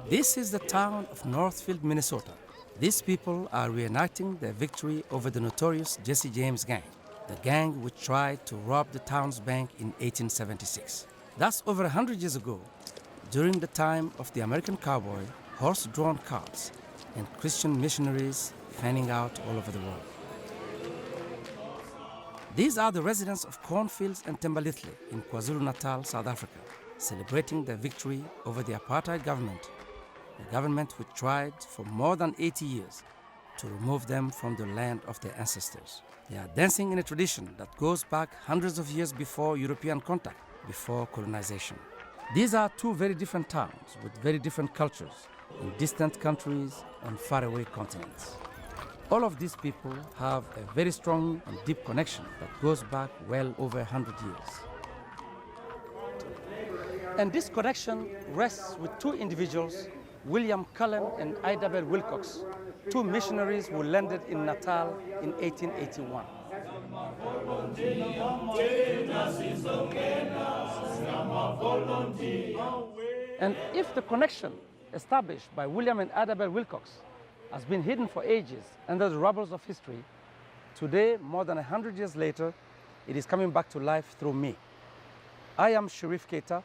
This is the town of Northfield, Minnesota. These people are reenacting their victory over the notorious Jesse James gang, the gang which tried to rob the town's bank in 1876. That's over 100 years ago, during the time of the American cowboy, horse-drawn carts, and Christian missionaries fanning out all over the world. These are the residents of cornfields and Thembalethle in KwaZulu-Natal, South Africa, celebrating their victory over the apartheid government, a government which tried for more than 80 years to remove them from the land of their ancestors. They are dancing in a tradition that goes back hundreds of years before European contact, before colonization. These are two very different towns with very different cultures in distant countries on faraway continents. All of these people have a very strong and deep connection that goes back well over 100 years. And this connection rests with two individuals, William Cullen and Ida Wilcox, two missionaries who landed in Natal in 1881. And if the connection established by William and Ida Wilcox has been hidden for ages under the rubble of history, today, more than 100 years later, it is coming back to life through me. I am Cherif Keita,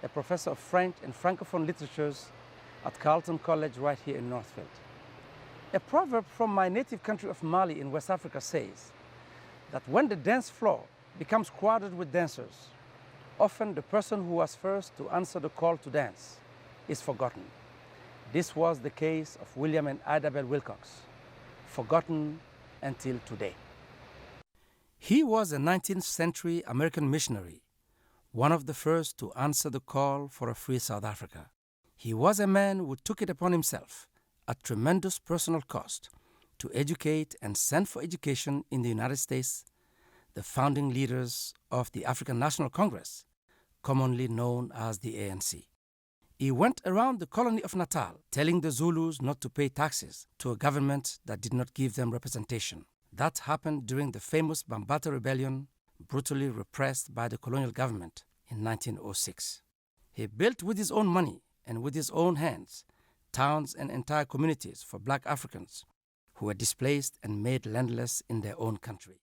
a professor of French and Francophone literatures at Carleton College right here in Northfield. A proverb from my native country of Mali in West Africa says that when the dance floor becomes crowded with dancers, often the person who was first to answer the call to dance is forgotten. This was the case of William and Ida Wilcox, forgotten until today. He was a 19th century American missionary, one of the first to answer the call for a free South Africa. He was a man who took it upon himself, at tremendous personal cost, to educate and send for education in the United States the founding leaders of the African National Congress, commonly known as the ANC. He went around the colony of Natal telling the Zulus not to pay taxes to a government that did not give them representation. That happened during the famous Bambata Rebellion, brutally repressed by the colonial government in 1906. He built with his own money and with his own hands towns and entire communities for black Africans who were displaced and made landless in their own country.